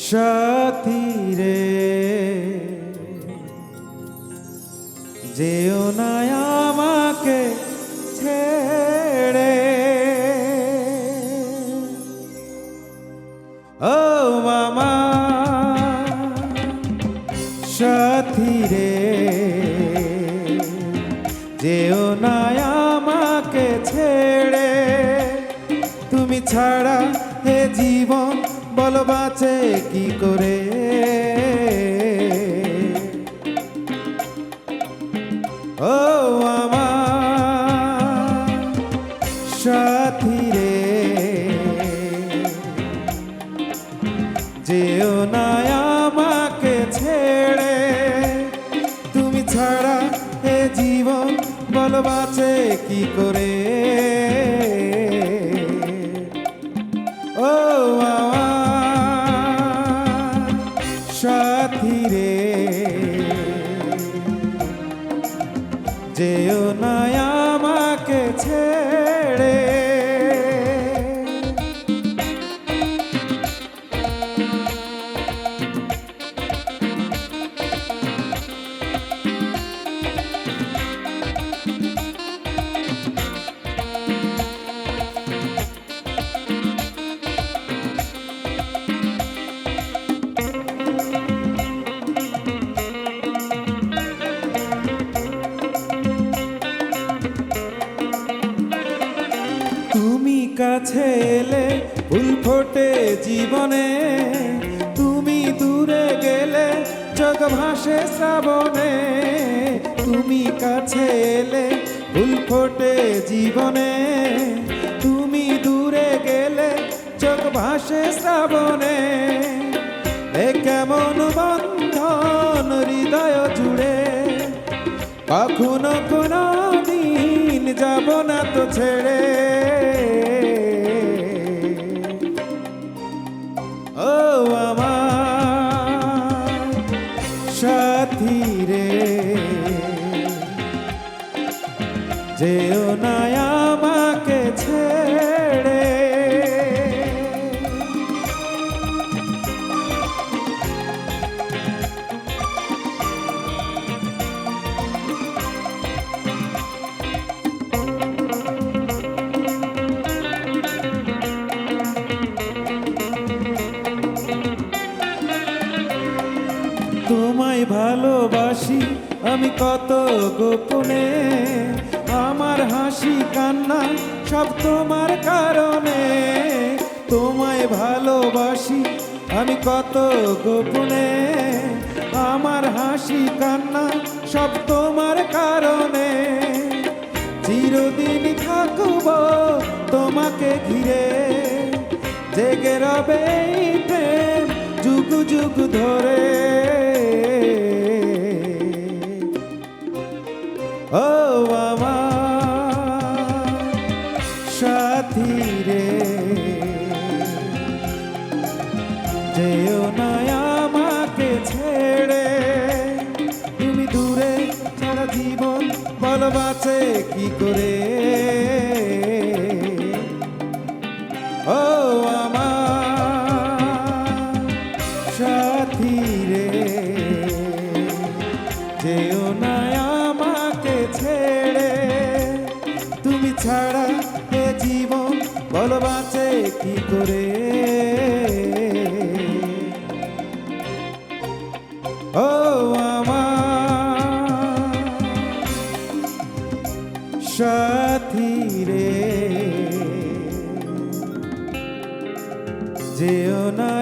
সাথী রে যেও না আমাকে ছেড়ে, ও মামা সাথী রে যেও না আমাকে ছেড়ে। তুমি ছাড়া হে জীবন বল বাঁচে কি করে, ও আমার সাথী রে যেও না আমাকে ছেড়ে। তুমি ছাড়া হে জীবন বল বাঁচে কি করে, ও আমার সাথী রে যেও না আমাকে ছেড়ে। তুমি কাছে এলে ফুল ফোটে জীবনে, তুমি দূরে গেলে চোখ ভাসে শ্রাবণে। তুমি কাছে এলে ফুল ফোটে জীবনে, তুমি দূরে গেলে চোখ ভাসে শ্রাবণে। এ কেমন বন্ধন হৃদয় জুড়ে, কখনো কোনো দিন যাব না তো ছেড়ে, ও আমার সাথী রে যেও না আমাকে ছেড়ে। তোমায় ভালোবাসি আমি কত গোপনে, আমার হাসি কান্না সব তোমার কারণে। তোমায় ভালোবাসি আমি কত গোপনে, আমার হাসি কান্না সব তোমার কারণে। চিরদিন থাকব তোমাকে ঘিরে, জেগে রবে এই প্রেম যুগ যুগ ধরে, ও আমার সাথী রে যেও না আমাকে ছেড়ে। তুমি দূরে ছাড়া জীবন বল বাঁচে কি করে, ও আমার সাথী রে যেও না আমাকে ছেড়ে। তুমি ছাড়া এ জীবন বল বাঁচে কি করে, ও আমার সাথী রে যেও না